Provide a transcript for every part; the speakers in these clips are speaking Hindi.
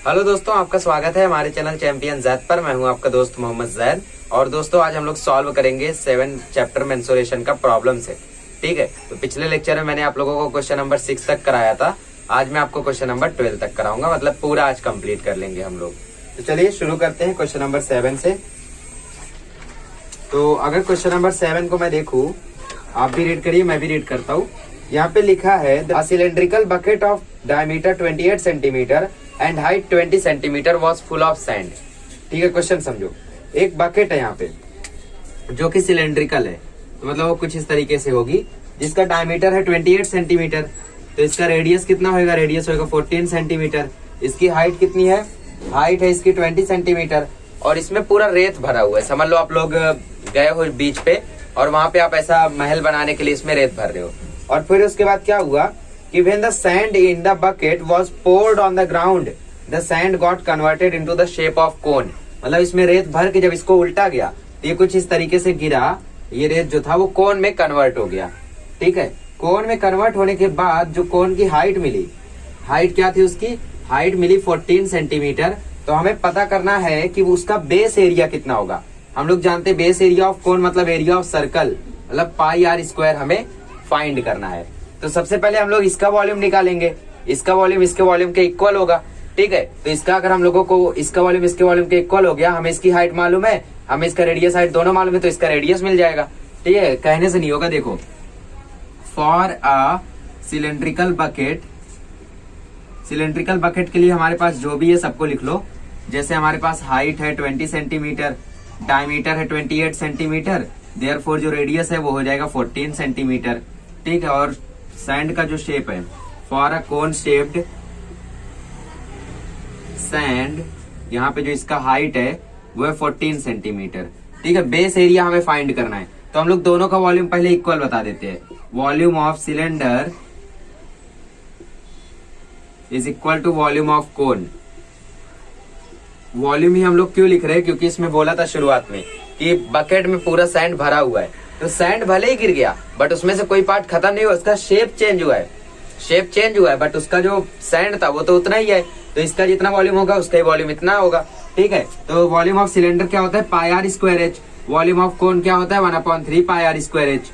हेलो दोस्तों, आपका स्वागत है हमारे चैनल चैंपियन जैद पर। मैं हूं आपका दोस्त मोहम्मद जैद। और दोस्तों, आज हम लोग सॉल्व करेंगे 7 चैप्टर मेंसुरेशन का प्रॉब्लम से। ठीक है, तो पिछले लेक्चर में मैंने आप लोगों को क्वेश्चन नंबर 6 तक कराया था। आज मैं आपको क्वेश्चन नंबर 12 तक कराऊंगा, मतलब पूरा आज कंप्लीट कर लेंगे हम लोग। तो चलिए शुरू करते हैं क्वेश्चन नंबर 7 से। तो अगर क्वेश्चन नंबर 7 को मैं देखूं, आप भी रीड करिए, मैं भी रीड करता हूँ। यहाँ पे लिखा है the cylindrical bucket of diameter 28 centimetre and height 20 centimetre was full of sand. ठीक है, क्वेश्चन समझो। एक बकेट है यहाँ पे जो कि सिलेंड्रिकल है, तो मतलब वो कुछ इस तरीके से होगी, जिसका डायमीटर है 28 सेंटीमीटर। तो इसका रेडियस कितना होगा? रेडियस होगा 14 सेंटीमीटर। इसकी हाइट कितनी है? हाइट है इसकी 20 सेंटीमीटर। और इसमें पूरा रेत भरा हुआ है। समझ लो आप लोग गए हो बीच पे और वहां पे आप ऐसा महल बनाने के लिए इसमें रेत भर रहे हो। और फिर उसके बाद क्या हुआ कि when the sand in the bucket was poured on the ground, the sand got converted into the shape of cone। मतलब इसमें रेत भर के जब इसको उल्टा गया तो ये कुछ इस तरीके से गिरा। ये रेत जो था वो कोन में कन्वर्ट हो गया। ठीक है, कोन में कन्वर्ट होने के बाद जो कोन की हाइट मिली, हाइट क्या थी उसकी? हाइट मिली 14 सेंटीमीटर। तो हमें पता करना है कि उसका बेस एरिया कितना होगा। हम लोग जानते हैं बेस एरिया ऑफ कोन मतलब एरिया ऑफ सर्कल, मतलब पाई आर स्क्वायर हमें फाइंड करना है। तो सबसे पहले हम लोग इसका वॉल्यूम निकालेंगे। इसका वॉल्यूम इसके वॉल्यूम के इक्वल होगा। ठीक है, तो इसका अगर हम लोगों को इसका वॉल्यूम इसके वॉल्यूम के इक्वल हो गया, हमें इसकी हाइट मालूम है, हमें इसका रेडियस हाइट दोनों मालूम है, तो इसका रेडियस मिल जाएगा। ठीक है, कहने से नहीं होगा। देखो, for a cylindrical bucket, cylindrical bucket के लिए हमारे पास जो भी है सबको लिख लो। जैसे हमारे पास हाइट है 20 सेंटीमीटर, डायमीटर है 28 सेंटीमीटर, देयरफॉर जो रेडियस है वो हो जाएगा 14 सेंटीमीटर। ठीक है, और सैंड का जो शेप है, for a cone shaped sand, यहाँ पे जो इसका हाइट है वो है 14 सेंटीमीटर। ठीक है, बेस एरिया हमें फाइंड करना है, तो हम लोग दोनों का वॉल्यूम पहले इक्वल बता देते हैं। Volume of cylinder is equal to volume of cone. Volume ही हम लोग क्यों लिख रहे हैं? क्योंकि इसमें बोला था शुरुआत में कि बकेट में पूरा सैंड भरा हुआ है, तो सैंड भले ही गिर गया बट उसमें से कोई पार्ट खत्म नहीं हुआ, उसका शेप चेंज हुआ है। शेप चेंज हुआ है बट उसका जो सैंड था वो तो उतना ही है। तो इसका जितना वॉल्यूम होगा उसका ही वॉल्यूम इतना होगा। ठीक है, तो वॉल्यूम ऑफ सिलेंडर क्या होता है? Pi R square H. Volume of cone क्या होता है? 1/3 पाई आर स्क्वायर एच।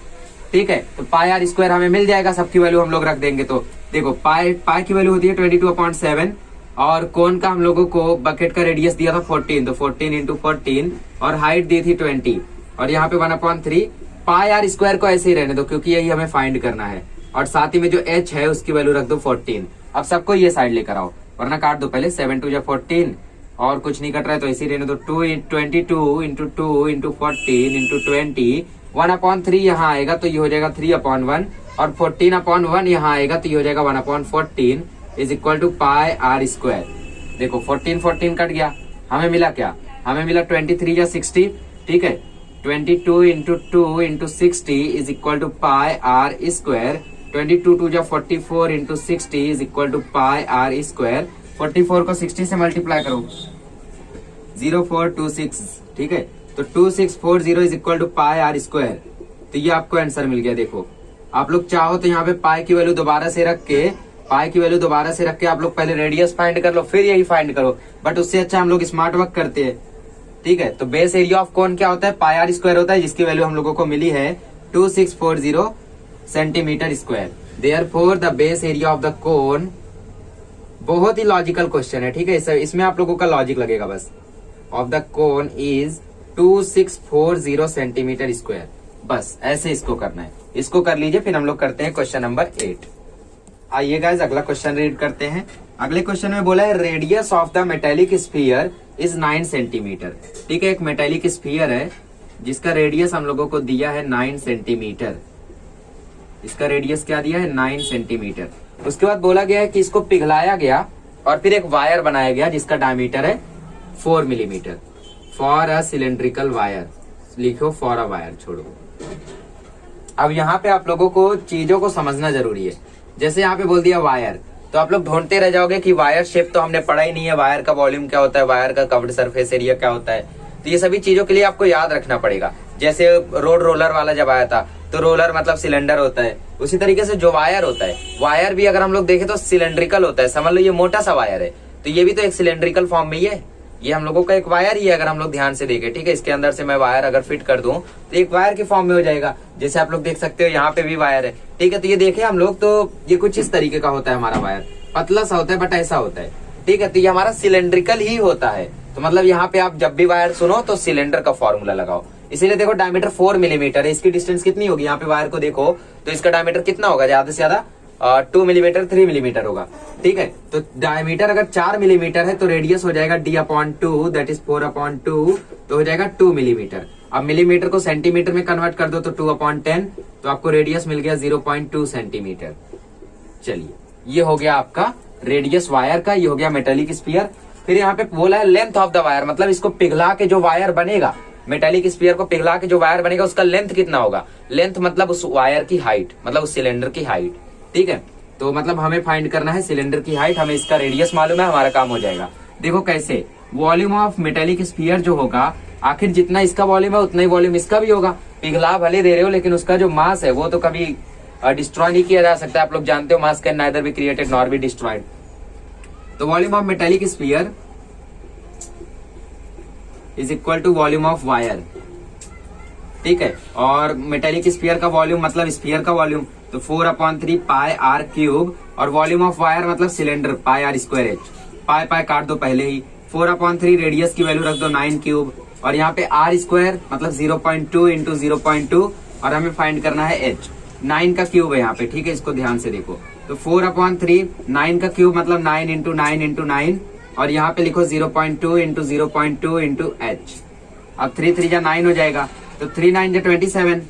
ठीक है, तो पाई आर स्क्वायर हमें मिल जाएगा, सबकी वैल्यू हम लोग रख देंगे। तो देखो, पाई की वैल्यू होती है 22/7 और कोन का हम लोगों को बकेट का रेडियस दिया था 14, तो 14 इंटू 14 और हाइट दी थी 20 और यहाँ पे 1/3 पाई आर स्क्वायर को ऐसे ही रहने दो क्योंकि यही हमें फाइंड करना है। और साथ ही में जो h है उसकी वैल्यू रख दो 14। अब सबको ये साइड लेकर आओ वरना काट दो पहले। 7 2 14 और कुछ नहीं कट रहा है तो ऐसे ही रहने दो। 22 इंटू 2 इंटू 14 इंटू 20, 1/3 यहाँ आएगा तो ये हो जाएगा 3/1 और 14/1 यहाँ आएगा तो ये हो जाएगा 1/14 is equal to pi R square. देखो 14 कट गया, हमें मिला क्या? हमें मिला 23 या 60। ठीक है, 22 into 2 into 60 is equal to pi R square. 22 2 जा 44 into 60 is equal to pi R square. 44 को 60 से मल्टीप्लाई करो, 0426। ठीक है, तो 2640 is equal to pi R square. तो ये आपको आंसर मिल गया। देखो, आप लोग चाहो तो यहाँ पे पाई की वैल्यू दोबारा से रख के आप लोग पहले रेडियस फाइंड कर लो, फिर यही फाइंड करो, बट उससे अच्छा हम लोग स्मार्ट वर्क करते हैं। ठीक है, तो बेस एरिया ऑफ कोन क्या होता है? पाई आर स्क्वायर होता है, जिसकी वैल्यू हम लोगों को मिली है 2640 centimetre square. Therefore the base area of the cone, बहुत ही लॉजिकल क्वेश्चन है। ठीक है, इसमें आप लोगों का लॉजिक लगेगा बस। Of the cone is 2640 centimetre square. बस ऐसे इसको करना है। इसको कर लीजिए, फिर हम लोग करते हैं क्वेश्चन नंबर 8। आइए गाइस, अगला क्वेश्चन रीड करते हैं। अगले क्वेश्चन में बोला है radius of the metallic sphere is 9 centimetre. ठीक है, एक मेटेलिक स्फीयर है जिसका रेडियस हम लोगों को दिया है 9 सेंटीमीटर। इसका रेडियस क्या दिया है? 9 सेंटीमीटर। उसके बाद बोला गया है कि इसको पिघलाया गया और फिर एक वायर बनाया गया जिसका डायमीटर है 4 millimetre. For a cylindrical wire, लिखो फॉर अ वायर, छोड़ो। अब यहाँ पे आप लोगों को चीजों को समझना जरूरी है। जैसे यहाँ पे बोल दिया वायर, तो आप लोग ढूंढते रह जाओगे कि वायर शेप तो हमने पढ़ा ही नहीं है, वायर का वॉल्यूम क्या होता है, वायर का कवर्ड सरफेस एरिया क्या होता है। तो ये सभी चीजों के लिए आपको याद रखना पड़ेगा। जैसे रोड रोलर वाला जब आया था तो रोलर मतलब सिलेंडर होता है, उसी तरीके से जो वायर होता है, वायर भी अगर हम लोग देखें तो सिलेंड्रिकल होता है। समझ लो ये मोटा सा वायर है, तो ये भी तो एक सिलेंड्रिकल फॉर्म में ही है, ये हम लोगों का एक वायर ही है अगर हम लोग ध्यान से देखें, ठीक है। इसके अंदर से मैं वायर अगर फिट कर दूं तो एक वायर के फॉर्म में हो जाएगा, जैसे आप लोग देख सकते हो यहाँ पे भी वायर है, ठीक है। तो ये देखे हम लोग, तो ये कुछ इस तरीके का होता है हमारा वायर, पतला सा होता है बट ऐसा होता है, ठीक है। तो ये हमारा सिलेंड्रिकल ही होता है। तो मतलब यहाँ पे आप जब भी वायर सुनो तो सिलेंडर का फॉर्मूला लगाओ। इसीलिए देखो डायमीटर 4 मिलीमीटर है, इसकी डिस्टेंस कितनी होगी, यहाँ पे वायर को देखो तो इसका डायमीटर कितना होगा, ज्यादा से ज्यादा 2 मिलीमीटर 3 मिलीमीटर होगा, ठीक है। तो डायमीटर अगर 4 मिलीमीटर है तो रेडियस हो जाएगा d/2 दैट इज 4/2, तो हो जाएगा 2 मिलीमीटर। अब मिलीमीटर को सेंटीमीटर में कन्वर्ट कर दो तो 2/10, तो आपको रेडियस मिल गया 0.2 सेंटीमीटर। चलिए ये हो गया आपका रेडियस वायर का, ये हो गया मेटेलिक स्फीयर। फिर यहाँ पे बोला है लेंथ ऑफ द वायर, मतलब इसको पिघला के जो वायर बनेगा, मेटेलिक स्फीयर को पिघला के जो वायर बनेगा उसका लेंथ कितना होगा। लेंथ मतलब उस वायर की हाइट, मतलब उस सिलेंडर की हाइट, ठीक है। तो मतलब हमें फाइंड करना है सिलेंडर की हाइट, हमें इसका रेडियस मालूम है, हमारा काम हो जाएगा। देखो कैसे, वॉल्यूम ऑफ मेटेलिक स्फीयर जो होगा, आखिर जितना इसका वॉल्यूम है उतना ही वॉल्यूम इसका भी होगा। पिघला भले दे रहे हो लेकिन उसका जो मास है वो तो कभी डिस्ट्रॉय नहीं किया जा सकता, आप लोग जानते हो mass can neither be created nor be destroyed. तो volume of metallic sphere is equal to volume of wire, ठीक है। और मेटेलिक स्फीयर का वॉल्यूम मतलब स्फीयर का वॉल्यूम, तो 4/3 पाई आर क्यूब, और वॉल्यूम ऑफ वायर मतलब cylinder pi R square H. Pi pi काट दो पहले ही, 4/3 रेडियस की वैल्यू रख दो 9 क्यूब, और यहाँ पे आर स्क्वायर मतलब 0.2 इंटू 0.2, और हमें फाइंड करना है एच। 9 का क्यूब है यहाँ पे, ठीक है, इसको ध्यान से देखो। तो 4/3 9 का क्यूब मतलब 9 इंटू 9 इंटू 9, और यहाँ पे लिखो 0.2 इंटू 0.2 इंटू एच। अब 3 3 जा 9 हो जाएगा, तो 3 9 जा 27,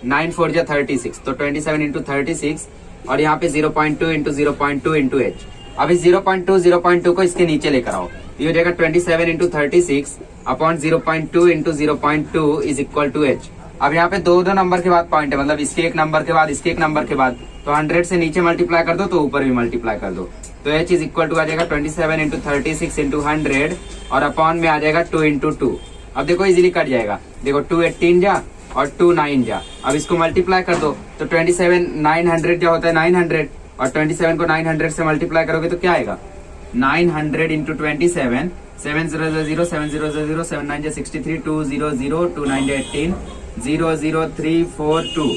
9 4 जा 36, तो 27 इंटू 36, और यहाँ पे 0.2 इंटू 0.2 इंटू एच। अब इस 0.2 को इसके नीचे लेकर आओ, ये हो जाएगा 27 into 36 upon 0.2 into 0.2 is equal to H. अब यहाँ पे दो नंबर के बाद पॉइंट है, मतलब इसके एक नंबर के बाद इसके एक नंबर के बाद, तो 100 से नीचे मल्टीप्लाई कर दो तो ऊपर भी मल्टीप्लाई कर दो, तो एच इज इक्वल टू आ जाएगा 27 इंटू 36 इंटू 100, और अपॉन में आ जाएगा 2 इंटू 2। अब देखो इजीली कट जाएगा, देखो 2 18 जा और 2 9 जा। अब इसको मल्टीप्लाई कर दो तो 27 900 जो होता है 900, और 27 को 900 से मल्टीप्लाई करोगे तो क्या आएगा 900 इंटू 27, 7 0 0 7 0 0 7 9 63 2 0 0 2 9 18 0 0 3 4 2,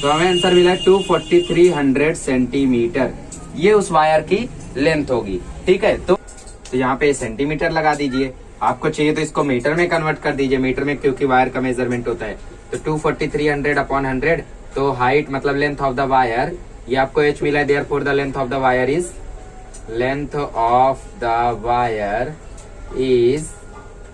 तो हमें आंसर मिला है 24300 सेंटीमीटर। ये उस वायर की लेंथ होगी, ठीक है। तो यहाँ पे सेंटीमीटर लगा दीजिए, आपको चाहिए तो इसको मीटर में कन्वर्ट कर दीजिए, मीटर में क्योंकि वायर का मेजरमेंट होता है। तो 24300 अपॉन 100, तो हाइट मतलब लेंथ ऑफ द वायर, ये आपको एच मिला है, therefore the length of the wire is length of the wire is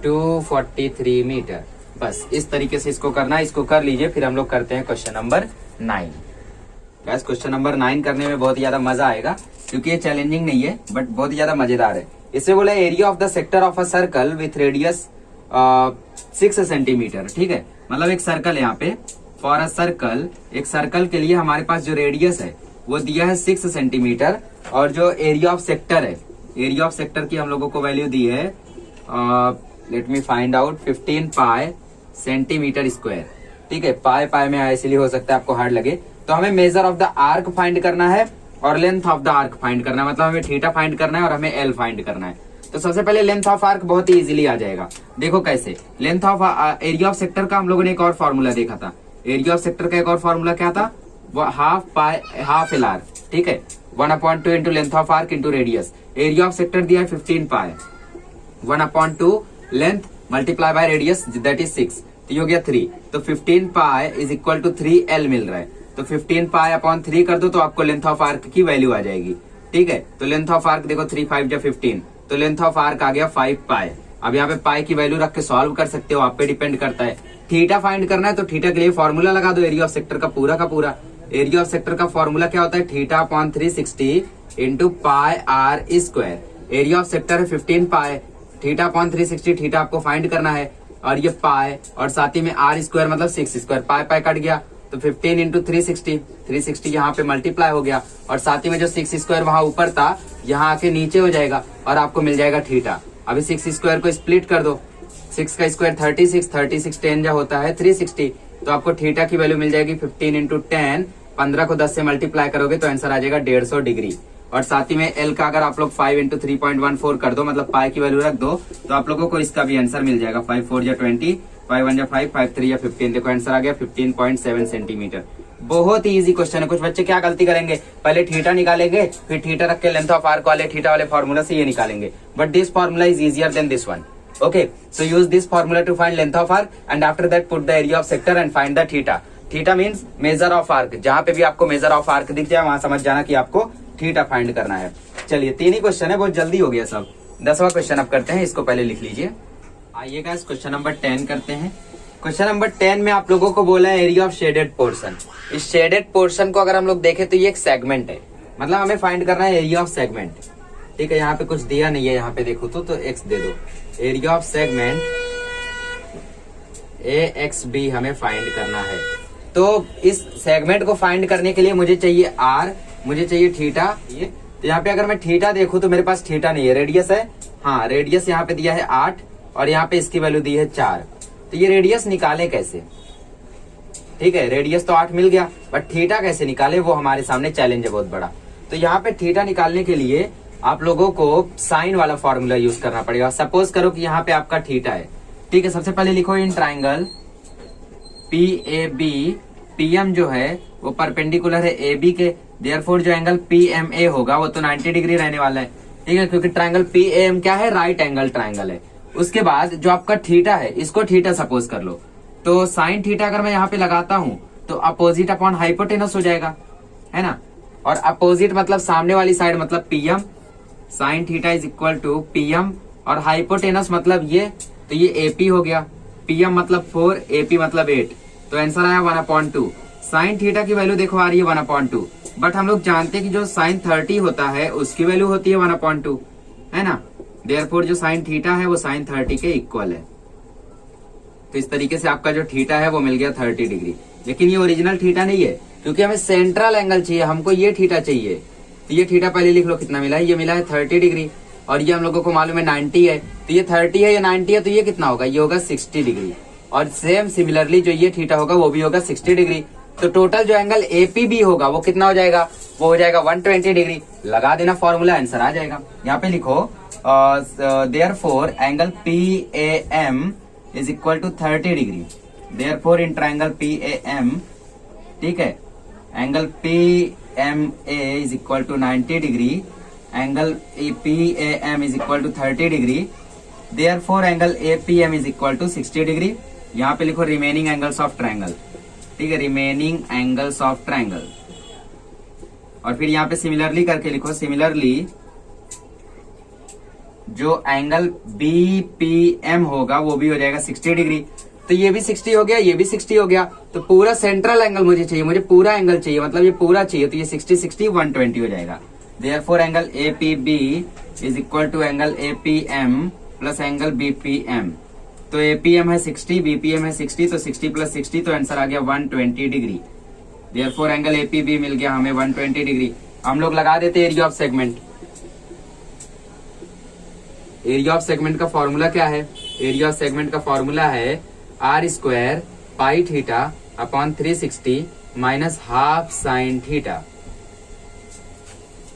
243 metre. बस इस तरीके से इसको करना है, इसको कर लीजिए, फिर हम लोग करते हैं क्वेश्चन नंबर 9। बस क्वेश्चन नंबर 9 करने में बहुत ज्यादा मजा आएगा, क्योंकि ये चैलेंजिंग नहीं है बट बहुत ही ज्यादा मजेदार है। इससे बोला area of the sector of a circle with radius 6 centimetre, ठीक है। मतलब एक सर्कल है यहाँ पे, फॉर अ सर्कल, एक सर्कल के लिए हमारे पास जो रेडियस है वो दिया है 6 सेंटीमीटर, और जो एरिया ऑफ सेक्टर है, एरिया ऑफ सेक्टर की हम लोगों को वैल्यू दी है, लेट मी फाइंड आउट, 15 पाई सेंटीमीटर स्क्वायर, ठीक है। पाई पाई में इसलिए हो सकता है आपको हार्ड लगे। तो हमें measure of the arc find करना है और length of the arc find करना है, मतलब हमें थीटा फाइंड करना है और हमें एल फाइंड करना है। तो सबसे पहले लेंथ ऑफ आर्क बहुत ही इजीली आ जाएगा। देखो कैसे, length of area of sector का हम लोगों ने एक और फॉर्मूला देखा था, एरिया ऑफ सेक्टर का एक और फॉर्मूला क्या था, हाफ एल आर, ठीक है। 1/2 into length of arc into radius. Area of sector दिया है 15 pi, 1/2 length multiply by radius that is 6, तो ये हो गया 3। तो 15 pi is equal to 3L मिल रहा है, तो 15 पाई अपॉन 3 कर दो तो आपको लेंथ ऑफ आर्क की वैल्यू आ जाएगी, ठीक है। तो लेंथ ऑफ आर्क देखो 3 5 जा 15, तो लेंथ ऑफ आर्क आ गया 5 पाई। अब यहाँ पे पाई की वैल्यू रख के सॉल्व कर सकते हो, आप पे डिपेंड करता है। थीटा फाइंड करना है तो थीटा के लिए फॉर्मूला लगा दो एरिया ऑफ सेक्टर का पूरा। एरिया ऑफ सेक्टर का फॉर्मूला क्या होता है, theta upon 360 into pi R square. Area of sector है 15 पाई, थीटा अपॉन 360, थीटा आपको फाइंड करना है, और ये पाई और साथ ही में आर स्क्वायर मतलब 6 स्क्वायर, पाई पाई कट गया तो 15 इंटू 360 यहाँ पे मल्टीप्लाई हो गया, और साथ ही में जो 6 स्क्वायर वहां ऊपर था यहाँ आके नीचे हो जाएगा, और आपको मिल जाएगा थीटा। अभी 6 स्क्वायर को स्प्लिट कर दो, 6 का स्क्वायर 36 10 जो होता है 360, तो आपको थीटा की वैल्यू मिल जाएगी 15 इंटू 10, 15 को 10 से मल्टीप्लाई करोगे तो आंसर आ जाएगा 150 डिग्री। और साथ ही में एल का अगर आप लोग 5 इंटू 3.14 कर दो, मतलब पाई की वैल्यू रख दो, तो आप लोगों को इसका भी आंसर मिल जाएगा। 5 4 या 20, 5 1 या 5, 5 3 या 15। देखो आंसर आ गया 15.7 सेंटीमीटर। बहुत ही इजी क्वेश्चन है। कुछ बच्चे क्या गलती करेंगे, पहले थीटा निकालेंगे, फिर थीटा रख के लेंथ ऑफ आर्क वाले थीटा वाले फॉर्मूला से ये निकालेंगे, but this formula is easier than this one. Okay, so use this formula to find length of arc and after that put the area of sector and find the theta. Theta means measure of arc। जहां पे भी आपको measure of arc दिख जाए वहां समझ जाना कि आपको थीटा फाइंड करना है। चलिए 3 ही क्वेश्चन है, बहुत जल्दी हो गया सब। 10वां क्वेश्चन अब करते हैं, इसको पहले लिख लीजिए। आइएगा इस क्वेश्चन नंबर 10 करते हैं। क्वेश्चन नंबर 10 में आप लोगों को बोला है एरिया ऑफ शेडेड पोर्शन। इस शेडेड पोर्शन को अगर हम लोग देखें तो ये एक सेगमेंट है, मतलब हमें फाइंड करना है एरिया ऑफ सेगमेंट। ठीक है, यहाँ पे कुछ दिया नहीं है, यहाँ पे देखो तो एक्स दे दो। एरिया ऑफ सेगमेंट AXB हमें फाइंड करना है। तो इस सेगमेंट को फाइंड करने के लिए मुझे चाहिए R, मुझे चाहिए थीटा। ये तो यहाँ पे अगर मैं थीटा देखूं तो मेरे पास थीटा नहीं है, रेडियस है। हाँ, रेडियस यहाँ पे दिया है 8 और यहाँ पे इसकी वैल्यू दी है 4। तो ये रेडियस निकाले कैसे? ठीक है, रेडियस तो 8 मिल गया, बट थीटा कैसे निकाले वो हमारे सामने चैलेंज है बहुत बड़ा। तो यहाँ पे थीटा निकालने के लिए आप लोगों को साइन वाला फॉर्मूला यूज करना पड़ेगा। सपोज करो कि यहाँ पे आपका थीटा है। ठीक है, सबसे पहले लिखो इन ट्राइंगल PAB, PM जो है वो परपेंडिकुलर है AB के, देयरफॉर जो एंगल PMA होगा वो तो 90 डिग्री रहने वाला है। ठीक है, क्योंकि ट्राइंगल PAM क्या है, राइट एंगल ट्राइंगल है। उसके बाद जो आपका थीटा है इसको थीटा सपोज कर लो, तो साइन थीटा अगर मैं यहाँ पे लगाता हूं तो अपोजिट अपॉन हाइपोटेनस हो जाएगा, है ना। और अपोजिट मतलब सामने वाली साइड मतलब PM, sine theta is equal to PM, और हाइपोटेनस मतलब ये, तो ये AP हो गया। PM मतलब 4, AP मतलब 8, तो आंसर आया 1/2। साइन थीटा की वैल्यू देखो आ रही है 1/2, बट हम लोग जानते हैं कि जो साइन 30 होता है उसकी वैल्यू होती है 1/2, है ना। देयरफॉर जो साइन थीटा है वो साइन 30 के इक्वल है। तो इस तरीके से आपका जो थीटा है वो मिल गया 30 डिग्री। लेकिन ये ओरिजिनल थीटा नहीं है, क्योंकि हमें सेंट्रल एंगल चाहिए, हमको ये थीटा चाहिए। तो ये थीटा पहले लिख लो कितना मिला है, ये मिला है 30 डिग्री, और ये हम लोगों को मालूम है 90 है। तो ये 30 है, ये 90 है, तो ये कितना होगा, ये होगा 60 डिग्री। और सेम सिमिलरली जो ये थीटा होगा वो भी होगा 60 डिग्री। तो टोटल जो एंगल APB होगा वो कितना हो जाएगा, वो हो जाएगा 120 डिग्री। लगा देना फॉर्मूला, आंसर आ जाएगा। यहाँ पे लिखो therefore angle PAM is equal to 30 degree. Therefore in triangle PAM, ठीक है, angle PMA is equal to 90 degree, angle PAM is equal to 30 degree, therefore angle APM is equal to 60 degree. यहाँ पे लिखो रिमेनिंग एंगल्स ऑफ ट्राइंगल, ठीक है, रिमेनिंग एंगल्स ऑफ ट्राइंगल। और फिर यहाँ पे सिमिलरली करके लिखो, सिमिलरली जो एंगल BPM होगा वो भी हो जाएगा 60 डिग्री। तो ये भी 60 हो गया, ये भी 60 हो गया, तो पूरा सेंट्रल एंगल मुझे चाहिए, मुझे पूरा एंगल चाहिए, मतलब ये पूरा चाहिए, तो ये 60 60 120 हो जाएगा। Therefore angle APB is equal to angle APM plus angle BPM। तो APM है 60, BPM है 60, तो 60 प्लस 60, तो आंसर आ गया 120 डिग्री। देयरफॉर एंगल APB मिल गया हमें 120 डिग्री। हम लोग लगा देते area of segment. Area of segment का फॉर्मूला क्या है, एरिया ऑफ सेगमेंट का फॉर्मूला है R² pi theta upon 360 minus half sine theta.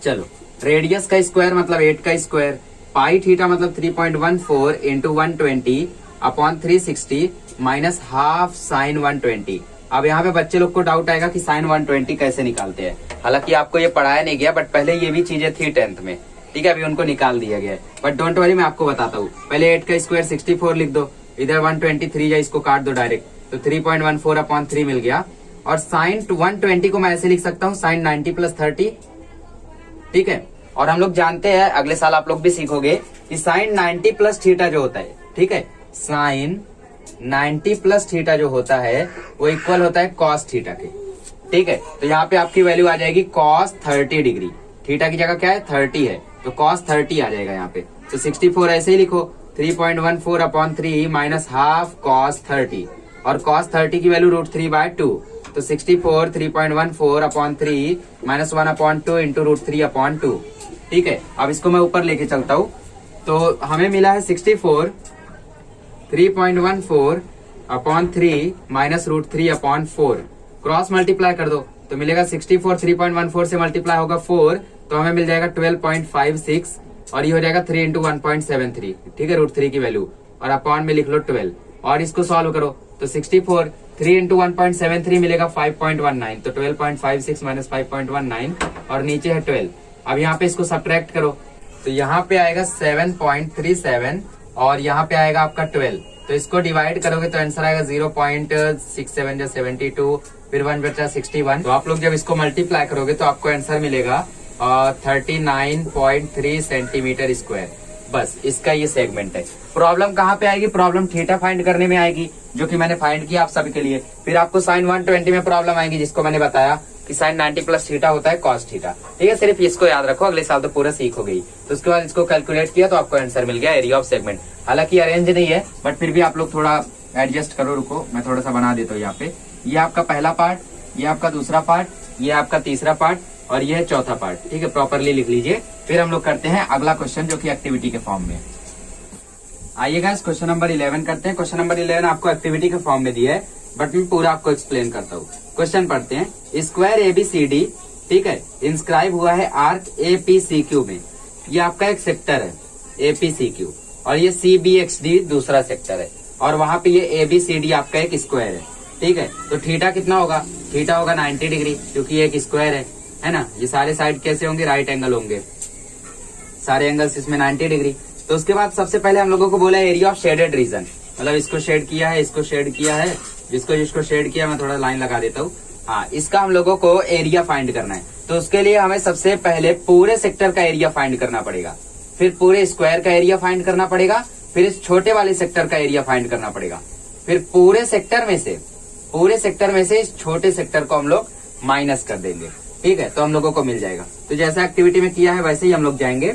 चलो, रेडियस का स्क्वायर मतलब 8 का स्क्वायर, पाई थीटा मतलब 3.14 into 120 upon 360 minus half sine 120। अब यहाँ पे बच्चे लोग को डाउट आएगा कि साइन 120 कैसे निकालते हैं। हालांकि आपको ये पढ़ाया नहीं गया, बट पहले ये भी चीजें थी 10th में, ठीक है, अभी उनको निकाल दिया गया है। बट डोंट वरी, मैं आपको बताता हूँ। पहले 8 का स्क्वायर 64 लिख दो, इधर 123 या इसको काट दो डायरेक्ट, तो 3.14 अपॉन 3 मिल गया। और साइन 120 को मैं ऐसे लिख सकता हूँ, साइन 90 प्लस 30, ठीक है। और हम लोग जानते हैं, अगले साल आप लोग भी सीखोगे कि साइन 90 प्लस थीटा जो होता है, ठीक है, साइन 90 प्लस थीटा जो होता है वो इक्वल होता है कॉस थीटा के, ठीक है। तो यहाँ पे आपकी वैल्यू आ जाएगी कॉस 30 डिग्री। थीटा की जगह क्या है, 30 है, तो कॉस 30 आ जाएगा यहाँ पे। तो 64 ऐसे ही लिखो, 3.14 अपॉन 3 माइनस हाफ कॉस 30, और कॉस 30 की वैल्यू √3/2, तो 64 3.14 अपॉन 3 माइनस 1/2 इंटू √3/2, ठीक है। अब इसको मैं ऊपर लेके चलता हूँ, तो हमें मिला है 64 3.14 अपॉन 3 माइनस √3/4। क्रॉस मल्टीप्लाई कर दो तो मिलेगा 64 3.14 से मल्टीप्लाई होगा 4, तो हमें मिल जाएगा 12.56 और ये हो जाएगा 3 इंटू 1.73, ठीक है, √3 की वैल्यू, और अपॉन में लिख लो 12 और इसको सॉल्व करो तो 64, 3 इंटू 1.73 मिलेगा 5.19, तो 12.56 माइनस 5.19 और नीचे है 12। अब यहाँ पे इसको सब्ट्रैक्ट करो तो यहाँ पे आएगा 7.37 और यहाँ पे आएगा आपका 12, तो इसको डिवाइड करोगे तो आंसर आएगा 0.67 या 72, फिर 1 बचा 61। तो आप लोग जब इसको मल्टीप्लाई करोगे तो आपको आंसर मिलेगा 39.3 सेंटीमीटर स्क्वायर। बस इसका ये सेगमेंट है। प्रॉब्लम कहाँ पे आएगी? प्रॉब्लम थीटा फाइंड करने में आएगी, जो कि मैंने फाइंड किया आप सभी के लिए। फिर आपको साइन 120 में प्रॉब्लम आएगी, जिसको मैंने बताया कि साइन 90 प्लस थीटा होता है कॉस थीटा, ठीक है। सिर्फ इसको याद रखो, अगले साल तो पूरा सीख हो गई। तो उसके बाद इसको कैलकुलेट किया तो आपको आंसर मिल गया एरिया ऑफ सेगमेंट। हालांकि अरेंज नहीं है, बट फिर भी आप लोग थोड़ा एडजस्ट करो। रुको मैं थोड़ा सा बना देता हूँ यहाँ पे। ये आपका पहला पार्ट, ये आपका दूसरा पार्ट, ये आपका तीसरा पार्ट और ये है चौथा पार्ट, ठीक है। प्रॉपरली लिख लीजिए। फिर हम लोग करते हैं अगला क्वेश्चन, जो कि एक्टिविटी के फॉर्म में। आइएगा इस क्वेश्चन नंबर 11 करते हैं। क्वेश्चन नंबर 11 आपको एक्टिविटी के फॉर्म में दिया है, बट मैं पूरा आपको एक्सप्लेन करता हूँ। क्वेश्चन पढ़ते हैं। स्क्वायर ABCD, ठीक है, इंस्क्राइब हुआ है आर्क APCQ में। ये आपका एक सेक्टर है APCQ और ये CBXD दूसरा सेक्टर है, और वहां पे ये ABCD आपका एक स्क्वायर है, ठीक है। तो थीटा कितना होगा? थीटा होगा 90 डिग्री, क्योंकि ये एक स्क्वायर है ना। ये सारे साइड कैसे होंगे? राइट एंगल होंगे, सारे एंगल्स इसमें 90 डिग्री। तो उसके बाद सबसे पहले हम लोगों को बोला एरिया ऑफ शेडेड रीजन, मतलब इसको शेड किया है, इसको शेड किया है, जिसको जिसको शेड किया मैं थोड़ा लाइन लगा देता हूँ। हाँ, इसका हम लोगों को एरिया फाइंड करना है। तो उसके लिए हमें सबसे पहले पूरे सेक्टर का एरिया फाइंड करना पड़ेगा, फिर पूरे स्क्वायर का एरिया फाइंड करना पड़ेगा, फिर इस छोटे वाले सेक्टर का एरिया फाइंड करना पड़ेगा, फिर पूरे सेक्टर में से इस छोटे सेक्टर को हम लोग माइनस कर देंगे, ठीक है। तो हम लोगों को मिल जाएगा। तो जैसा एक्टिविटी में किया है वैसे ही हम लोग जाएंगे।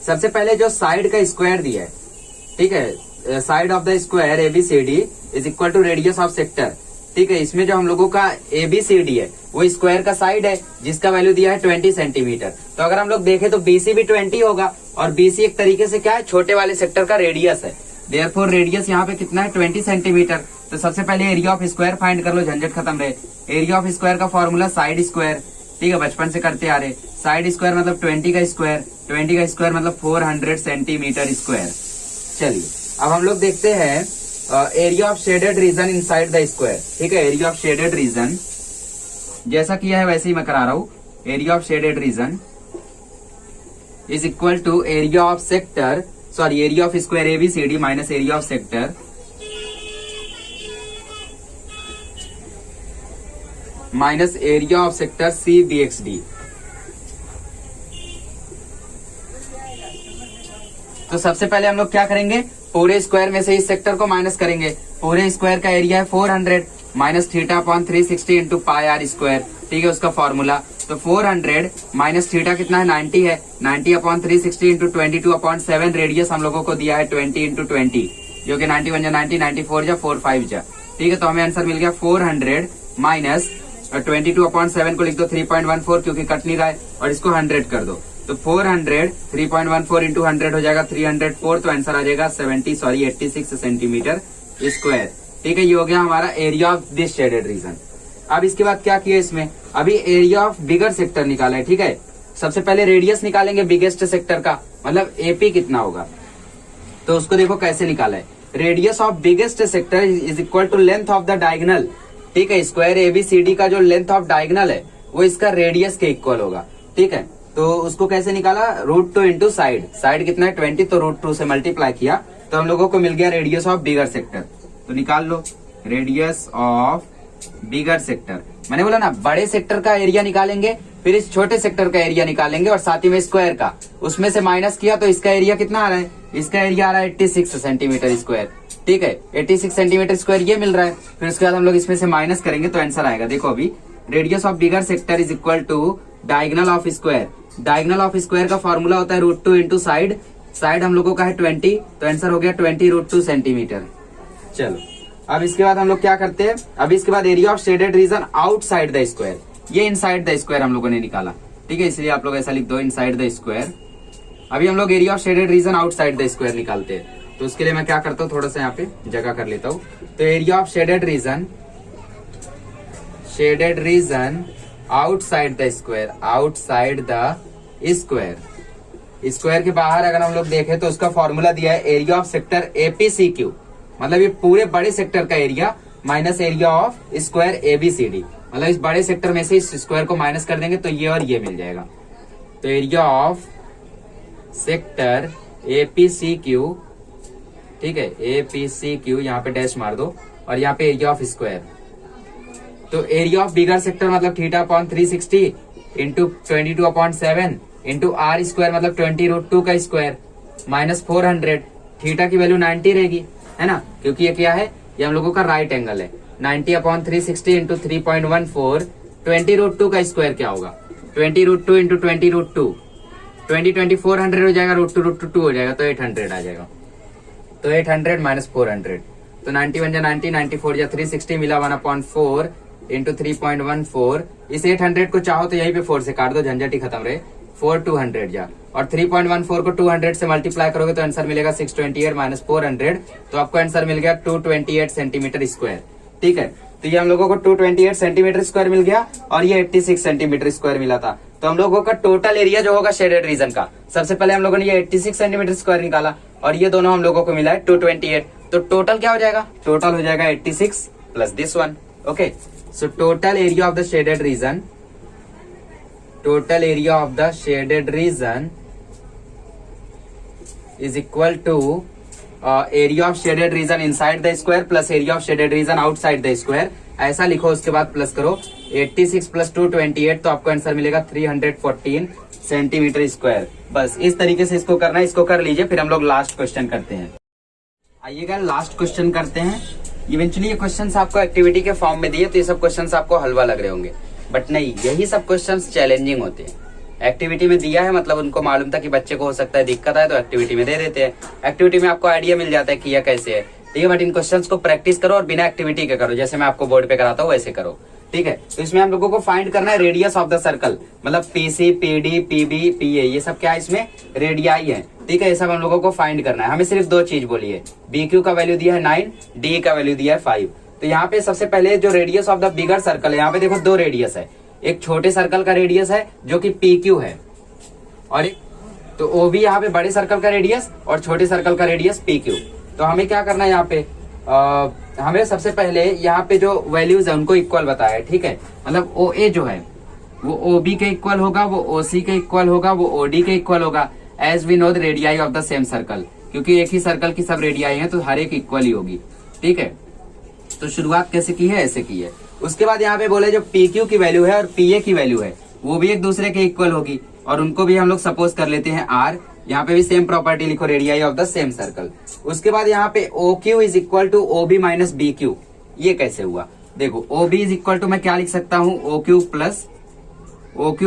सबसे पहले जो साइड का स्क्वायर दिया है, ठीक है, side of the square ABCD is equal to radius of sector, ठीक है। इसमें जो हम लोगों का ABCD है वो स्क्वायर का साइड है, जिसका वैल्यू दिया है 20 सेंटीमीटर। तो अगर हम लोग देखें तो BC भी 20 होगा, और BC एक तरीके से क्या है? छोटे वाले सेक्टर का रेडियस है। देयरफॉर रेडियस यहाँ पे कितना है? 20 सेंटीमीटर। तो सबसे पहले एरिया ऑफ स्क्वायर फाइंड कर लो, झंझट खत्म रहे। एरिया ऑफ स्क्वायर का फॉर्मूला साइड स्क्वायर, ठीक है, बचपन से करते आ रहे। साइड स्क्वायर मतलब 20 का स्क्वायर, 20 का स्क्वायर मतलब 400 सेंटीमीटर स्क्वायर। चलिए अब हम लोग देखते हैं area of shaded reason inside the square, ठीक है। एरिया ऑफ शेडेड रीजन जैसा किया है वैसे ही मैं करा रहा हूँ। Area of shaded region is equal to area of sector, sorry area of square ABCD minus area of sector minus area of sector CBXD। तो सबसे पहले हम लोग क्या करेंगे? पूरे स्क्वायर में से इस सेक्टर को माइनस करेंगे। पूरे स्क्वायर का एरिया है 400 minus theta upon 360 into pi R square, ठीक है, उसका फॉर्मूला। तो 400 माइनस थीटा कितना है? 90 है, 90 अपॉन 360 इंटू 22 अपॉन 7। रेडियस हम लोगों को दिया है 20 इंटू 20, जो कि 91 जा 90, 94 जा 45 जा, ठीक है। तो हमें आंसर मिल गया 400 माइनस 22 अपॉन 7 को लिख दो 3.14, क्योंकि कट नहीं रहा है, और इसको 100 कर दो। तो 400 3.14 इंटू 100 हो जाएगा 304। तो आंसर आ जाएगा 86 सेंटीमीटर स्क्वायर, ठीक है। ये हो गया हमारा area of this shaded region. अब इसके बाद क्या किया इसमें? अभी एरिया ऑफ बिगर सेक्टर निकाला है, ठीक है। सबसे पहले रेडियस निकालेंगे बिगेस्ट सेक्टर का, मतलब AP कितना होगा। तो उसको देखो कैसे निकाला है। Radius of biggest sector is equal to length of the diagonal, ठीक है। स्क्वायर ABCD का जो लेंथ ऑफ डायगोनल है वो इसका रेडियस के इक्वल होगा, ठीक है। तो उसको कैसे निकाला? √2 इंटू साइड, साइड कितना है 20, तो √2 से मल्टीप्लाई किया तो हम लोगों को मिल गया रेडियस ऑफ बिगर सेक्टर। तो निकाल लो रेडियस ऑफ बिगर सेक्टर। मैंने बोला ना, बड़े सेक्टर का एरिया निकालेंगे, फिर इस छोटे सेक्टर का एरिया निकालेंगे, और साथ ही में स्क्वायर का, उसमें से माइनस किया तो इसका एरिया कितना आ रहा है? इसका एरिया आ रहा है 86 सेंटीमीटर स्क्वायर, ठीक है। 86 सेंटीमीटर स्क्वायर ये मिल रहा है। फिर उसके बाद हम लोग इसमें से माइनस करेंगे तो आंसर आएगा। देखो अभी radius of bigger sector is equal to diagonal of square. Diagonal of square का फॉर्मूला होता है √2 इंटू साइड। साइड हम लोगों का है 20, तो आंसर हो गया 20 √2 सेंटीमीटर। चलो अब इसके बाद हम लोग क्या करते हैं? अभी इसके बाद area of shaded reason outside the square, ये इनसाइड द स्क्वायर हम लोगों ने निकाला, ठीक है। इसलिए आप लोग ऐसा लिख दो, इनसाइड द स्क्वायर। अभी हम लोग area of shaded reason outside the square निकालते हैं। तो उसके लिए मैं क्या करता हूँ, थोड़ा सा यहाँ पे जगह कर लेता हूँ। तो area of shaded reason outside the square, outside the square. Square के बाहर अगर हम लोग देखें तो उसका फॉर्मूला दिया है एरिया ऑफ सेक्टर एपीसीक्यू, मतलब ये पूरे बड़े सेक्टर का area minus area of square ABCD, मतलब इस बड़े सेक्टर में से इस स्क्वायर को माइनस कर देंगे तो ये और ये मिल जाएगा। तो एरिया ऑफ सेक्टर एपीसीक्यू, ठीक है, एपीसीक्यू यहाँ पे डैश मार दो और यहाँ पे एरिया ऑफ स्क्वायर। तो एरिया ऑफ बिगर सेक्टर मतलब theta upon 360 into 22/7 into R square मतलब 20√2 का स्क्वायर माइनस 400। थीटा की वैल्यू 90 रहेगी, है ना, क्योंकि ये क्या है, ये हम लोगों का राइट एंगल है। 90/360 इंटू 3.14, 20√2 का स्क्वायर क्या होगा, 20√2 इंटू 20√2, 400 हो जाएगा, √2 हो जाएगा, तो 800 आ जाएगा। तो 800 माइनस 400, तो 91 जा 90, 94 जा 360 मिला 1/4 इंटू 3.14। इस 800 को चाहो तो यहीं पे 4 से काट दो, झंझट ही खत्म रहे। 4 200 जा, और 3.14 को 200 से मल्टीप्लाई करोगे तो आंसर मिलेगा 628 माइनस 400, तो आपको आंसर मिल गया 228 सेंटीमीटर स्क्वायर। ठीक है, तो ये हम लोगों को 228 सेंटीमीटर स्क्वायर मिल गया और ये 86 सेंटीमीटर स्क्वायर मिला था। तो हम लोगों का टोटल एरिया जो होगा शेडेड रीजन का, सबसे पहले हम लोगों ने ये 86 सेंटीमीटर स्क्वायर निकाला और ये दोनों हम लोगों को मिला है 228। तो टोटल क्या हो जाएगा, टोटल हो जाएगा 86 plus this one. Okay, so total area of the shaded region, total area of the shaded region is equal to area of shaded region inside the square plus area of shaded region outside the square। ऐसा लिखो, उसके बाद प्लस करो 86 प्लस 228, तो आपको आंसर मिलेगा 314 सेंटीमीटर स्क्वायर। बस इस तरीके से इसको करना है, इसको कर लीजिए, फिर हम लोग लास्ट क्वेश्चन करते हैं। आइएगा लास्ट क्वेश्चन करते हैं। इवेंचुअली ये क्वेश्चंस आपको एक्टिविटी के फॉर्म में दिए, तो ये सब क्वेश्चंस आपको हलवा लग रहे होंगे, बट नहीं, यही सब क्वेश्चंस चैलेंजिंग होते हैं। एक्टिविटी में दिया है मतलब उनको मालूम था कि बच्चे को हो सकता है दिक्कत आए, तो एक्टिविटी में दे देते हैं। एक्टिविटी में आपको आइडिया मिल जाता है कि यह कैसे है, ठीक है, बट इन क्वेश्चंस को प्रैक्टिस करो और बिना एक्टिविटी के करो, जैसे मैं आपको बोर्ड पे कराता हूँ वैसे करो। ठीक है, तो इसमें हम लोगों को फाइंड करना है रेडियस ऑफ द सर्कल, मतलब पीसी, पीडी, पीबी, पीए, ये सब क्या है, इसमें रेडियाई है। ठीक है, ये सब हम लोगों को फाइंड करना है। हमें सिर्फ दो चीज बोली है, BQ का वैल्यू दिया है 9, डी का वैल्यू दिया है 5। तो यहाँ पे सबसे पहले जो radius of the bigger circle है, यहाँ पे देखो दो रेडियस है, एक छोटे सर्कल का रेडियस है जो कि PQ है, और एक तो OB यहाँ पे बड़े सर्कल का रेडियस और छोटे सर्कल का रेडियस PQ। तो हमें क्या करना है यहाँ पे, हमें सबसे पहले यहाँ पे जो वैल्यूज है उनको इक्वल बताया है। ठीक है, मतलब OA जो है वो OB के इक्वल होगा, वो OC के इक्वल होगा, वो OD के इक्वल होगा, as we know the radii of the same circle, क्योंकि एक ही सर्कल की सब रेडियाई है तो हर एक इक्वल ही होगी। ठीक है, तो शुरुआत कैसे की है, ऐसे की है। उसके बाद यहाँ पे बोले जो PQ की वैल्यू है और PA की वैल्यू है वो भी एक दूसरे के इक्वल होगी, और उनको भी हम लोग सपोज कर लेते हैं R। यहाँ पे भी सेम प्रॉपर्टी लिखो, radii of the same circle. उसके बाद यहाँ पे OQ is equal to OB minus BQ। ये कैसे हुआ, देखो OB इज इक्वल टू मैं क्या लिख सकता हूँ, OQ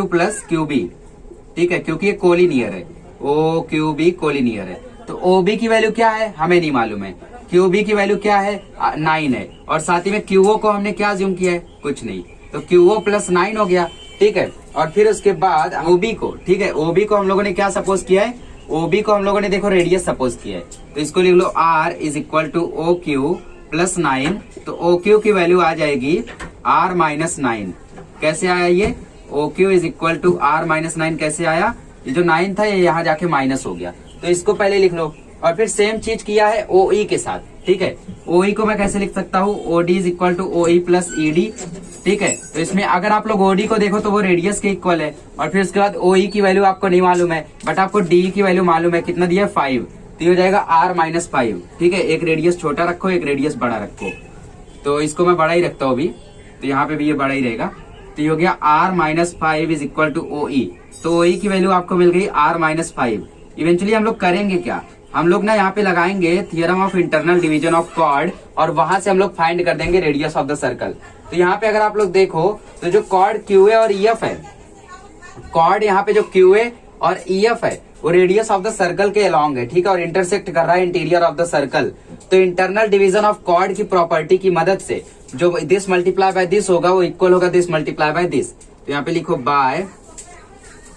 प्लस QB। ठीक है, क्योंकि ये कोलिनियर है, OQB कोलिनियर है। तो OB की वैल्यू क्या है हमें नहीं मालूम है, QB की वैल्यू क्या है 9 है, और साथ ही में QO को हमने क्या ज्यूम किया है, कुछ नहीं, तो QO प्लस 9 हो गया। ठीक है, और फिर उसके बाद OB को, ठीक है, OB को हम लोगों ने क्या सपोज किया है, OB को हम लोगों ने देखो रेडियस सपोज किया है, तो इसको लिख लो R is equal to OQ plus 9। तो OQ की वैल्यू आ जाएगी R माइनस 9। कैसे आया ये, OQ is equal to R minus 9 कैसे आया, ये जो 9 था ये यहाँ जाके माइनस हो गया, तो इसको पहले लिख लो। और फिर सेम चीज किया है OE के साथ। ठीक है, OE को मैं कैसे लिख सकता हूँ, OD is equal to OE plus ED। ठीक है, तो इसमें अगर आप लोग OD को देखो तो वो रेडियस के इक्वल है, और फिर उसके बाद OE की वैल्यू आपको नहीं मालूम है, बट आपको DE की वैल्यू मालूम है, कितना दिया 5, तो ये हो जाएगा R माइनस 5। ठीक है, एक रेडियस छोटा रखो, एक रेडियस बड़ा रखो, तो इसको मैं बड़ा ही रखता हूँ अभी, तो यहाँ पे भी ये बड़ा ही रहेगा, तो ये हो गया R minus 5 is equal to OE। तो OE की वैल्यू आपको मिल गई R माइनस 5। इवेंचुअली हम लोग करेंगे क्या, हम लोग ना यहाँ पे लगाएंगे theorem of internal division of chord, और वहां से हम लोग फाइंड कर देंगे रेडियस ऑफ द सर्कल। तो यहाँ पे अगर आप लोग देखो तो जो कॉर्ड QA और EF है, कॉर्ड यहाँ पे जो QA और EF है वो रेडियस ऑफ द सर्कल के अलोंग है। ठीक है, और इंटरसेक्ट कर रहा है इंटीरियर ऑफ द सर्कल। तो इंटरनल डिवीजन ऑफ कॉर्ड की प्रॉपर्टी की मदद से जो दिस मल्टीप्लाई बाय दिस होगा वो इक्वल होगा दिस मल्टीप्लाई बाय दिस। तो यहाँ पे लिखो बाय,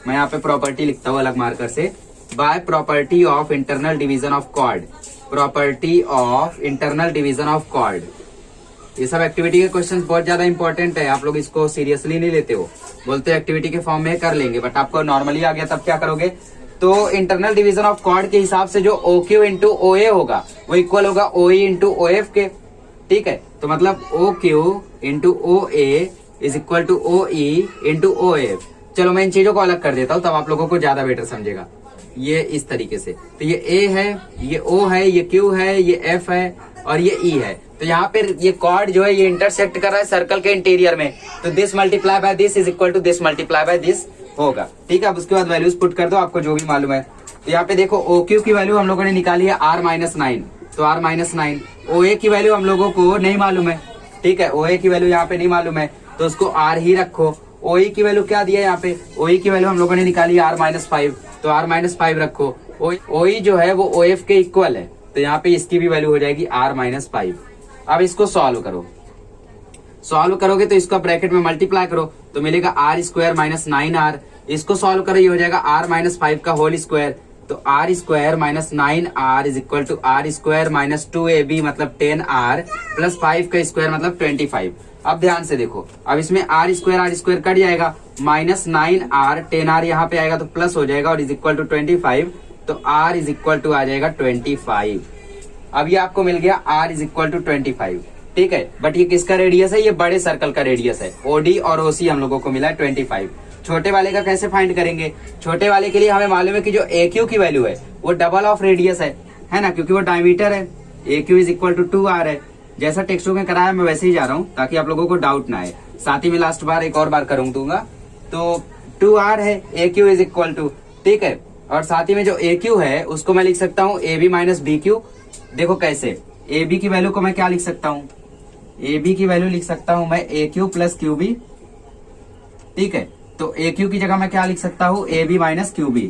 मैं यहाँ पे प्रॉपर्टी लिखता हूँ अलग मार्कर से, by property of internal division of chord, property of internal division of chord. ये सब एक्टिविटी के क्वेश्चंस बहुत ज्यादा इंपॉर्टेंट है, आप लोग इसको सीरियसली नहीं लेते हो, बोलते एक्टिविटी के फॉर्म में कर लेंगे, बट आपको नॉर्मली आ गया तब क्या करोगे, तो इंटरनल डिवीजन ऑफ कॉर्ड के हिसाब से जो ओ क्यू इंटू ओ ए होगा वो इक्वल होगा ओ ई इंटू ओ एफ के। ठीक है, तो मतलब O Q into O A is equal to O E into O F. चलो मैं इन चीजों को अलग कर देता हूँ, तब आप लोगों को ज्यादा बेटर समझेगा। ये इस तरीके से, तो ये ए है, ये ओ है, ये क्यू है, ये एफ है और ये ई है। तो यहाँ पे ये कॉर्ड जो है ये इंटरसेक्ट कर रहा है सर्कल के इंटीरियर में, तो this multiply by this is equal to this multiply by this होगा। ठीक है, अब उसके बाद वैल्यूज पुट कर दो, आपको जो भी मालूम है। तो यहाँ पे देखो ओ क्यू की वैल्यू हम लोगों ने निकाली है R-9, तो R-9। ओ ए की वैल्यू हम लोगों को नहीं मालूम है। ठीक है, ओ ए की वैल्यू यहाँ पे नहीं मालूम है, तो उसको R ही रखो। ओ ई की वैल्यू क्या दिया है यहाँ पे, ओ ई की वैल्यू हम लोगों ने निकाली R-5, तो R-5 रखो। ओ ई जो है वो ओ एफ के इक्वल है, तो यहाँ पे इसकी भी वैल्यू हो जाएगी R-5। अब इसको सॉल्व करो, सॉल्व करोगे तो इसको ब्रैकेट में मल्टीप्लाई करो तो मिलेगा R² माइनस 9R। इसको सॉल्व करो, ये हो जाएगा R-5 का होल स्क्वायर, तो R² minus 9R is equal to R² minus 2AB मतलब 10R प्लस 5 का स्क्वायर मतलब 25। अब ध्यान से देखो, अब इसमें R² कट जाएगा, माइनस 9R 10R यहाँ पे आएगा तो प्लस हो जाएगा और इज इक्वल टू 25, तो R इज इक्वल टू आ जाएगा 25। अब ये आपको मिल गया R इज इक्वल टू 25। ठीक है, बट ये किसका रेडियस है, ये बड़े सर्कल का रेडियस है। OD और OC हम लोगों को मिला है 25। छोटे वाले का कैसे फाइंड करेंगे, छोटे वाले के लिए हमें मालूम है कि जो AQ की वैल्यू है वो डबल ऑफ रेडियस है ना, क्योंकि वो डायमीटर है। AQ is equal to 2R है, जैसा टेक्स्ट बुक में कराया मैं वैसे ही जा रहा हूँ ताकि आप लोगों को डाउट ना आए। साथ ही में लास्ट बार एक और बार करूँ दूंगा, तो 2R है, AQ इज इक्वल टू। ठीक है, और साथ ही में जो AQ है उसको मैं लिख सकता हूँ AB माइनस BQ। देखो कैसे, AB की वैल्यू को मैं क्या लिख सकता हूँ, AB की वैल्यू लिख सकता हूँ मैं AQ प्लस QB। ठीक है, तो AQ की जगह मैं क्या लिख सकता हूँ, AB minus QB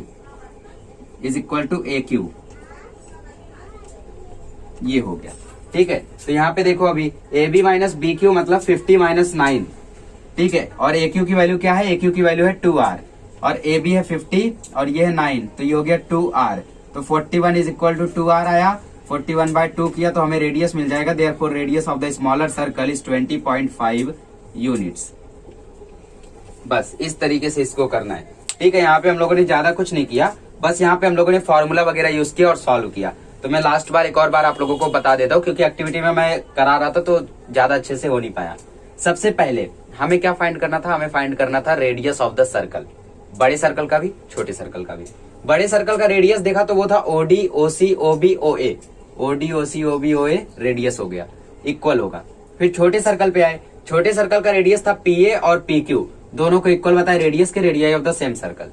is equal to AQ। ये हो गया। ठीक है, तो यहाँ पे देखो अभी AB माइनस BQ मतलब 50 माइनस 9। ठीक है, और AQ की वैल्यू क्या है, AQ की वैल्यू है 2R और AB है 50 और ये है 9, तो ये हो गया 2R। तो 41 इज इक्वल टू 2R आया, 41/2 किया तो हमें रेडियस मिल जाएगा। Therefore radius of the smaller circle is 20.5 units. बस इस तरीके से इसको करना है। ठीक है, यहाँ पे हम लोगों ने ज्यादा कुछ नहीं किया, बस यहाँ पे हम लोगों ने फॉर्मूला वगैरह यूज किया और सॉल्व किया। तो मैं लास्ट बार एक और बार आप लोगों को बता देता हूँ, क्योंकि एक्टिविटी में मैं करा रहा था तो ज्यादा अच्छे से हो नहीं पाया। सबसे पहले हमें क्या फाइंड करना था, हमें फाइंड करना था रेडियस ऑफ द सर्कल, बड़े सर्कल का भी छोटे सर्कल का भी। बड़े सर्कल का रेडियस देखा तो वो था OD OC OB OA, OD OC OB OA radius हो गया, इक्वल होगा। फिर छोटे सर्कल पे आए, छोटे सर्कल का रेडियस था PA और PQ, दोनों को इक्वल बताए रेडियस के radii of the same circle.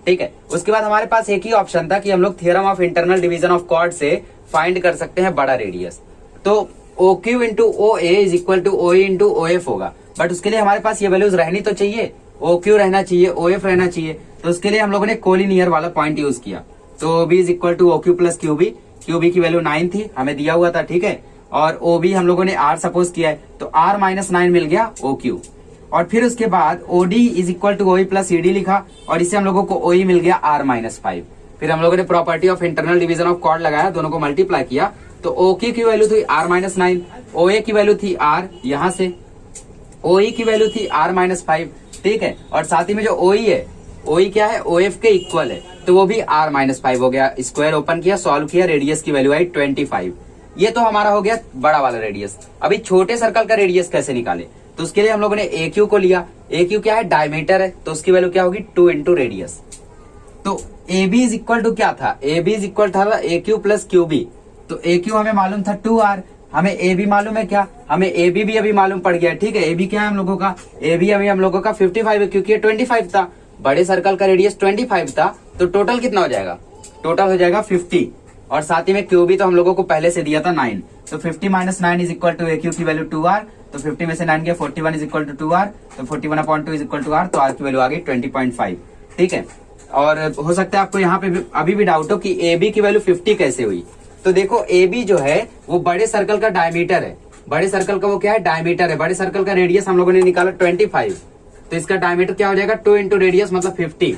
ठीक है, उसके बाद हमारे पास एक ही ऑप्शन था कि हम लोग theorem of internal division of chord से फाइंड कर सकते हैं बड़ा रेडियस। तो OQ into OA is equal to OE into OF होगा, बट उसके लिए हमारे पास ये वैल्यूज रहनी तो चाहिए, OQ रहना चाहिए, OF रहना चाहिए। तो उसके लिए हम लोगों ने कोलिनियर वाला पॉइंट यूज किया, तो OB is equal to OQ plus QB। QB की वैल्यू 9 थी, हमें दिया हुआ था। ठीक है, और OB हम लोगों ने R सपोज किया है, तो R माइनस 9 मिल गया OQ। और फिर उसके बाद OD is equal to OE plus ED लिखा, और इससे हम लोगों को OE मिल गया R-5। फिर हम लोगों ने property of internal division of chord लगाया, दोनों को मल्टीप्लाई किया, तो OQ की वैल्यू थी R-9, OA की वैल्यू थी R यहां से, OE की वैल्यू थी R-5। ठीक है, और साथ ही में जो OE है, OE क्या है, OF के इक्वल है, तो वो भी R-5 हो गया। स्क्वायर ओपन किया, सॉल्व किया, रेडियस की वैल्यू आई 25। ये तो हमारा हो गया बड़ा वाला रेडियस। अभी छोटे सर्कल का रेडियस कैसे निकाले, तो उसके लिए हम लोगों ने AQ को लिया। AQ क्या है, डायमीटर है, तो उसकी वैल्यू क्या होगी 2 इंटू रेडियस। तो AB इज इक्वल टू क्या था, AB इज इक्वल था AQ प्लस QB। तो AQ हमें मालूम था 2R, हमें AB मालूम है क्या, हमें AB भी अभी मालूम पड़ गया। ठीक है, AB क्या है हम लोगों का, AB अभी हम लोगों का 55 है, क्योंकि 25 था, बड़े सर्कल का रेडियस 25 था, तो टोटल कितना हो जाएगा, टोटल हो जाएगा 50। और साथ ही में QB तो हम लोगों को पहले से दिया था 9, तो 50 minus 9 is equal to AQ की वैल्यू 2R, तो 50 में से 9 गया 41 इज इक्वल टू 2R, तो 41/2 इज इक्वल टू R, तो R की वैल्यू आ गई 20.5। ठीक है, और हो सकता है आपको यहाँ पे भी, अभी भी डाउट हो कि AB की वैल्यू 50 कैसे हुई। तो देखो AB जो है वो बड़े सर्कल का डायमीटर है, बड़े सर्कल का वो क्या है, डायमीटर है। बड़े सर्कल का रेडियस हम लोगों ने निकाला 25, तो इसका डायमीटर क्या हो जाएगा 2 इंटू रेडियस मतलब 50।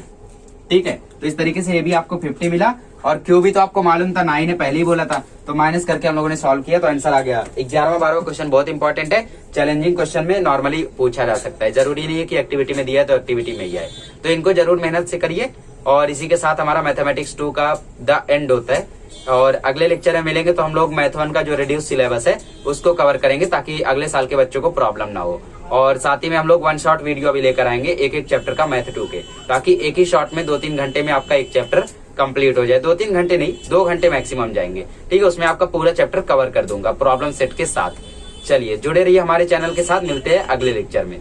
ठीक है, तो इस तरीके से AB आपको 50 मिला। और क्यू भी तो आपको मालूम था, 9 ने पहले ही बोला था, तो माइनस करके हम लोगों ने सॉल्व किया तो आंसर आ गया। 11वां 12वां क्वेश्चन बहुत इंपॉर्टेंट है, चैलेंजिंग क्वेश्चन में नॉर्मली पूछा जा सकता है, जरूरी नहीं है कि एक्टिविटी में दिया है तो एक्टिविटी में ही आए, तो इनको जरूर मेहनत से करिए। और इसी के साथ हमारा मैथमेटिक्स 2 का द एंड होता है, और अगले लेक्चर में मिलेंगे तो हम लोग मैथ 1 का जो रिड्यूस सिलेबस है उसको कवर करेंगे, ताकि अगले साल के बच्चों को प्रॉब्लम ना हो। और साथ ही में हम लोग 1 शॉट वीडियो अभी लेकर आएंगे एक एक चैप्टर का मैथ 2 के, ताकि एक ही शॉट में 2-3 घंटे में आपका एक चैप्टर कंप्लीट हो जाए। 2-3 घंटे नहीं, 2 घंटे मैक्सिमम जाएंगे, ठीक है। उसमें आपका पूरा चैप्टर कवर कर दूंगा प्रॉब्लम सेट के साथ। चलिए जुड़े रहिए हमारे चैनल के साथ, मिलते हैं अगले लेक्चर में।